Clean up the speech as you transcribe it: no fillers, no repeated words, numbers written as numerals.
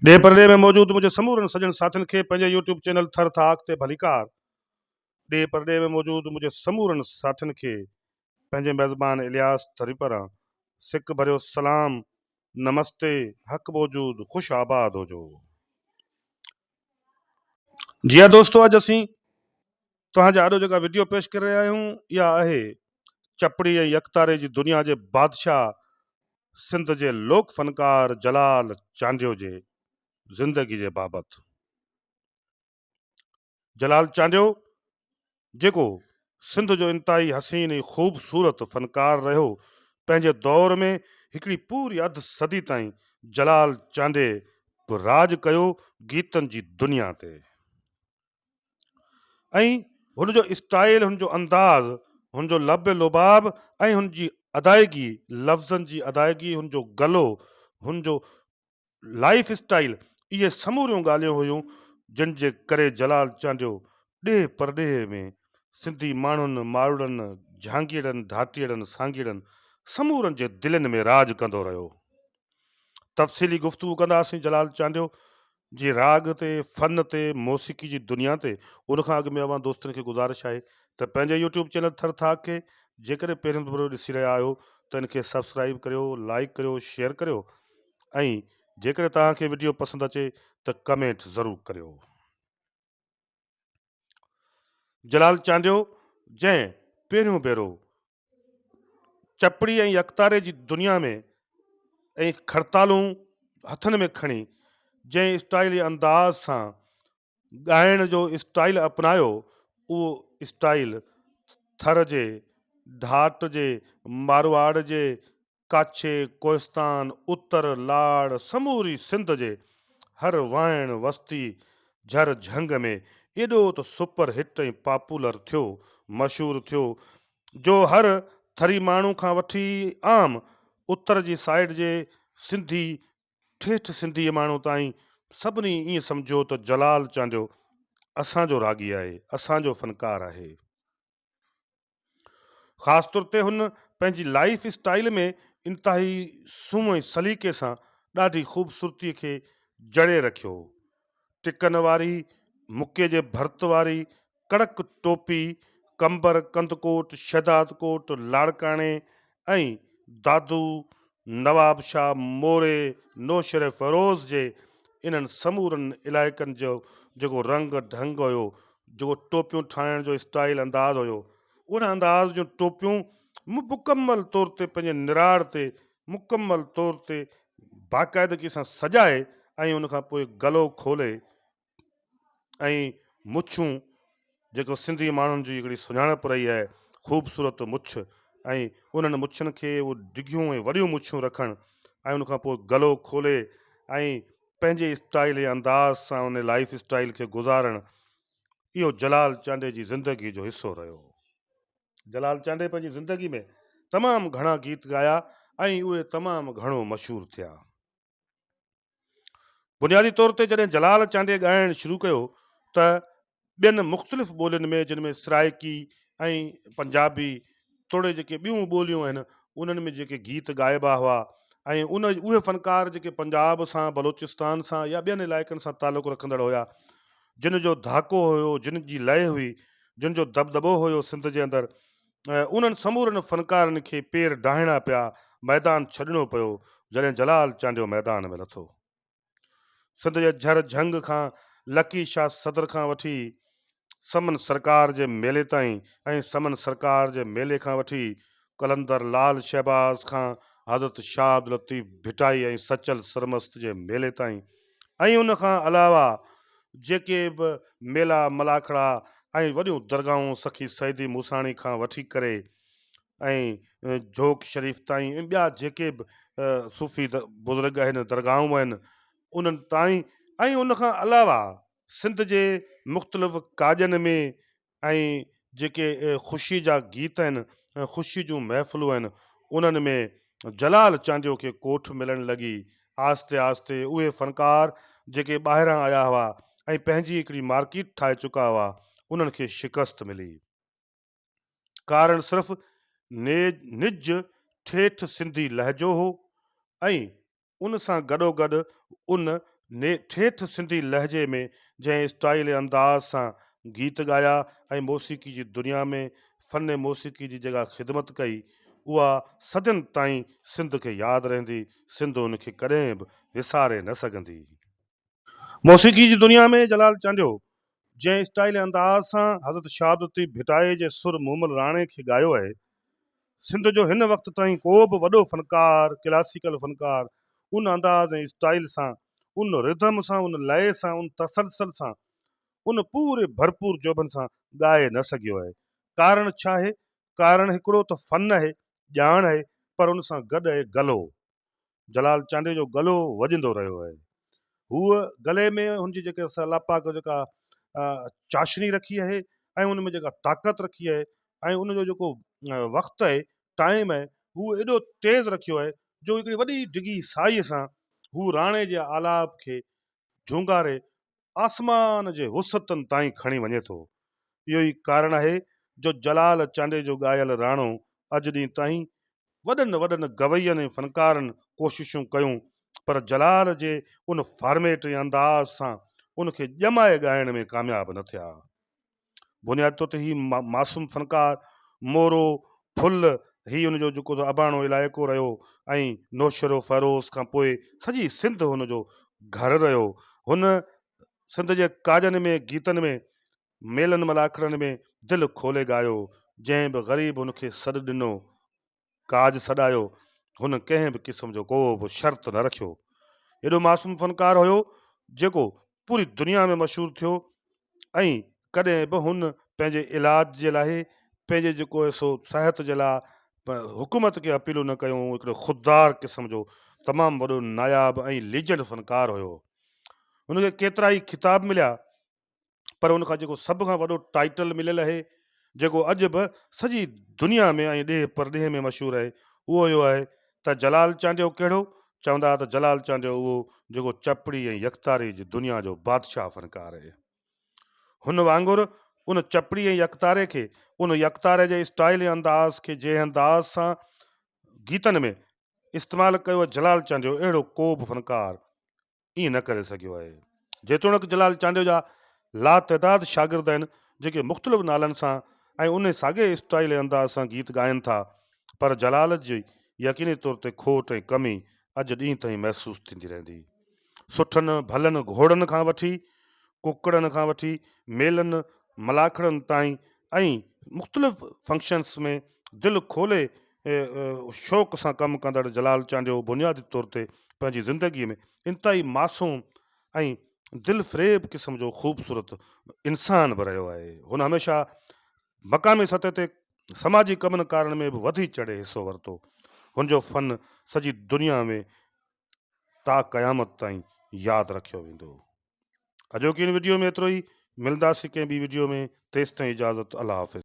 ॾे परॾे में मौजूद मुझे समूरनि सजन साथियुनि खे पंहिंजे यूट्यूब चैनल थर थाक ते भलीकार। ॾे परॾे में मौजूद मुझे समूरनि साथियुनि खे पंहिंजे मेज़बान इलियास तरीपरा सिक भरियो सलाम, नमस्ते, हक़ मौजूद, खुश आबाद होजो। जी हाँ दोस्तों, अॼु असीं तव्हांजे आॾो जेका वीडियो पेश करे रहिया आहियूं इहा आहे चपड़ी ऐं यकतारे जी दुनिया जे बादशाह सिंध जे लोक फनकार जलाल चांडियो जे ज़िंदगी जे बाबति। जलाल चांडियो जेको सिंध जो इंतहाई हसीन ऐं ख़ूबसूरत फनकार रहियो, पंहिंजे दौर में हिकिड़ी पूरी अधु सदी ताईं जलाल चांडे राज कयो गीतनि जी दुनिया ते। ऐं हुनजो स्टाइल, हुनजो अंदाज़, हुनजो लब लुबाब ऐं हुनजी अदायगी, लफ़्ज़नि जी अदायगी, हुनजो गलो, हुनजो लाइफ स्टाइल, इहे समूरियूं ॻाल्हियूं हुयूं जिन जे करे जलाल चांडियो ॾे परॾे में सिंधी माण्हुनि, मारुड़नि, झांगीड़नि, धाटीड़नि, सांगीड़नि समूरनि जे दिलनि में राज कंदो रहियो। तफ़सीली गुफ़्तगू कंदासीं जलाल चांडियो जी राग ते, फन ते, मौसीक़ी जी दुनिया ते। उनखां अॻु में अवां दोस्तनि खे गुज़ारिश आहे त पंहिंजे यूट्यूब चैनल थर थाक खे जेकॾहिं पहिरियों भेरो ॾिसी रहिया आहियो त इनखे सब्सक्राइब करियो, लाइक करियो, शेयर करियो ऐं जेकॾहिं तव्हांखे वीडियो पसंदि अचे त कमेंट ज़रूरु करियो। जलाल चांडियो जंहिं पहिरियों भेरो चपड़ी ऐं यकतारे जी दुनिया में ऐं खड़तालूं हथनि में खणी जंहिं स्टाइल अंदाज़ सां ॻाइण जो स्टाइल अपनायो, उहो स्टाइल थर जे, ढाट जे, मारवाड़ जे, काछे, कोहिस्तान, उत्तर, लाड़, समूरी सिंध जे हर वाइण, वस्ती, झर झंग में एॾो त सुपर हिट ऐं पॉपुलर थियो, मशहूरु थियो, जो हर थरी माण्हू खां वठी आम उत्तर जी साइड जे सिंधी, ठेठ सिंधी माण्हू ताईं सभिनी ईअं सम्झो त जलाल चांडियो असांजो रागी आहे, असांजो फनकार आहे। ख़ासि तौर ते हुन पंहिंजी लाइफ स्टाइल में इंतिहाई सूंहं ऐं सलीक़े सां ॾाढी ख़ूबसूरतीअ खे जड़े रखियो। टिकनि वारी, मुके जे भर्त वारी, कड़क टोपी, कंबर, कंदकोट, शहदाद कोट, लाड़काणे ऐं दादू, नवाब शाह, मोरे, नौशर फ़रोज़ जे इन्हनि समूरनि इलाइक़नि जो जेको रंग ढंग हुयो, जेको टोपियूं ठाहिण जो स्टाइल अंदाज़ हुयो, उन अंदाज़ जूं टोपियूं मुकमल तौर ते पंहिंजे निराड़ ते मुकमल तौर ते बाक़ाइदगी सां सजाए ऐं उनखां पोइ गलो खोले ऐं मुछूं, जेको सिंधी माण्हुनि जी हिकिड़ी सुञाणप रही आहे, ख़ूबसूरत मुछ, ऐं उन्हनि मुछनि खे उहे डिघियूं ऐं वॾियूं मुछूं रखणु ऐं उनखां पोइ गलो खोले ऐं पंहिंजे स्टाइल ऐं अंदाज़ सां उन लाइफ स्टाइल खे गुज़ारणु, इहो जलाल चांडे जी ज़िंदगी जो हिसो रहियो। जलाल चांडे पंहिंजी ज़िंदगी में तमामु घणा गीत ॻाया ऐं उहे तमामु घणो मशहूरु थिया। बुनियादी तौर ते जॾहिं जलाल चांडे ॻाइणु शुरू कयो त ॿियनि मुख़्तलिफ़ ॿोलियुनि में, जिन में सराइकी ऐं पंजाबी, थोरे जेके ॿियूं ॿोलियूं आहिनि, उन्हनि में जेके गीत ॻाइबा हुआ ऐं उहे फ़नकार जेके पंजाब सां, बलोचिस्तान सां या ॿियनि इलाइक़नि सां तालुक़ु रखंदड़ हुया, जिन जो धाको हुयो, जिन जी लय हुई, जिन जो दबदबो हुयो सिंध जे अंदरि, उन्हनि समूरनि फ़नकारनि खे पेर डाहिणा पिया, मैदान छॾिणो पियो जॾहिं जलाल चांडियो मैदान में लथो। सिंध जे झर झंग खां, लकी शाह सदर खां वठी समन सरकार जे मेले ताईं ऐं समन सरकार जे मेले खां वठी कलंदर लाल शहबाज़ खां हज़रत शाह अब्दुल लतीफ़ भिटाई ऐं सचल सरमस्त जे मेले ताईं, ऐं उन खां अलावा जेके बि मेला मलाखड़ा ऐं वॾियूं दरगाहूं सखी सईदी मूसाणी खां वठी करे ऐं जोक शरीफ़ ताईं ऐं ॿिया जेके बि सूफ़ी बुज़ुर्ग आहिनि, दरगाहूं आहिनि, उन्हनि ताईं, ऐं उनखां अलावा सिंध जे मुख़्तलिफ़ काजनि में ऐं जेके ख़ुशी जा गीत आहिनि, ख़ुशी जूं महफ़िलूं आहिनि, उन्हनि में जलाल चांडियो खे कोठ मिलणु लॻी। आहिस्ते आहिस्ते उहे फ़नकार जेके ॿाहिरां आया हुआ ऐं पंहिंजी हिकिड़ी मार्केट ठाहे चुका हुआ, उन्हनि खे शिकस्त मिली। कारण सिर्फ़ु निज ठेठ सिंधी लहजो हो ऐं उन सां गॾोगॾु उन ठेठ सिंधी लहजे में जंहिं स्टाइल ऐं अंदाज़ सां गीत ॻाया ऐं मौसीक़ी जी दुनिया में फ़न मौसीक़ी जी जेका ख़िदमत कई, उहा सदियुनि ताईं सिंध खे यादि रहंदी। सिंध उनखे कॾहिं बि विसारे न सघंदी। मौसीक़ी जी दुनिया में जलाल चांडियो जंहिं स्टाइल ऐं अंदाज़ सां हज़रत शहादती भिटाए जे सुर मोहम्मद राणे खे ॻायो आहे, सिंध जो हिन वक़्त ताईं को बि वॾो फ़नकार, क्लासिकल फ़नकार उन अंदाज़ ऐं स्टाइल सां, उन रिदम सां, उन लय सां, उन तसलसल सां, उन पूरे भरपूर जोबन सां ॻाए न सघियो आहे। कारण छा आहे? कारण हिकिड़ो त फ़न आहे, ॼाण आहे, पर उन सां गॾु आहे गलो। जलाल चांडे जो गलो वॼंदो रहियो आहे। हूअ गले में हुनजी जेके लापा जेका चाशनी रखी आहे ऐं उन में जेका ताक़त रखी आहे ऐं उनजो जेको वक़्तु आहे, टाइम आहे, हू एॾो तेज़ रखियो आहे जो हिकिड़ी वॾी डिघी साईअ सां हू राणे जे आलाप खे झुंगारे आसमान जे वुसतनि ताईं खणी वञे थो। इहो ई कारण आहे जो जलाल चांडे जो ॻायल राणो अॼु ॾींहुं ताईं वॾनि वॾनि गवैयनि ऐं फ़नकारनि कोशिशूं कयूं, पर जलाल जे उन फॉर्मेट ऐं अंदाज़ सां उनखे ॼमाए ॻाइण में कामयाबु न थिया। बुनियाद तौर ते ही मासूम फ़नकार मोरो फुल ही हुनजो जेको अबाणो इलाइक़ो रहियो ऐं नौशरो फ़रोज़ खां पोइ सॼी सिंध हुनजो घर रहियो। हुन सिंध जे काजनि में, गीतनि में, मेलनि मलाखड़नि में दिलि खोले ॻायो। जंहिं बि ग़रीब हुनखे सॾु ॾिनो, काज सॾायो, हुन कंहिं बि क़िस्म जो को बि शर्त न रखियो। एॾो मासूम फ़नकार हुयो जेको पूरी दुनिया में मशहूरु थियो ऐं कॾहिं बि हुन पंहिंजे इलाज जे लाइ, पंहिंजे जेको सो सिहत जे लाइ हुकूमत खे अपीलूं न कयूं। हिकिड़ो ख़ुददार क़िस्म जो तमामु वॾो नायाब ऐं लीजेंड फ़नकार हुयो। हुनखे केतिरा ई ख़िताब मिलिया, पर उनखां जेको सभ खां वॾो टाइटल मिलियल आहे, जेको अॼु बि सॼी दुनिया में ऐं ॾेह परॾेह में मशहूरु आहे, उहो इहो आहे त जलाल चांडियो कहिड़ो? चवंदा त जलाल चांडियो उहो जेको चपड़ी ऐं यकतारी जी दुनिया जो बादशाह फ़नकार आहे। हुन वांगुरु उन चपड़ी ऐं यकतारे खे, उन यकतारे जे स्टाइल ऐं अंदाज़ खे जंहिं अंदाज़ सां गीतनि में इस्तेमालु कयो आहे जलाल चांडियो, अहिड़ो को बि फ़नकार ईअं न करे सघियो आहे। जेतोणीकि जलाल चांडियो जा लातइदाद शागिर्द आहिनि जेके मुख़्तलिफ़ नालनि सां ऐं उन साॻे स्टाइल ऐं अंदाज़ सां गीत ॻाइनि था, पर जलाल जी यकीनी तौर ते खोट ऐं कमी अॼु ॾींहं ताईं महसूसु थींदी रहंदी। सुठनि भलनि घोड़नि खां वठी, कुकड़नि खां वठी, मेलनि मलाखड़नि ताईं ऐं मुख़्तलिफ़ फंक्शन्स में दिलि खोले शौक़ सां कमु कंदड़ जलाल चांडियो बुनियादी तौर ते पंहिंजी ज़िंदगीअ में इंतिहाई मासूम ऐं दिलि फ़रेब क़िस्म जो ख़ूबसूरत इंसान बि रहियो आहे। हुन हमेशह मक़ामी सतह ते समाजी कमनि कारण में बि वधी चढ़े हिसो वरितो। हुनजो फ़न सॼी दुनिया में ता क़यामत ताईं यादि रखियो वेंदो। अॼोकी इन वीडियो में एतिरो ई। मिलंदासीं कंहिं ॿी वीडियो में। तेसिताईं इजाज़त। अल्लाह हाफ़िज़।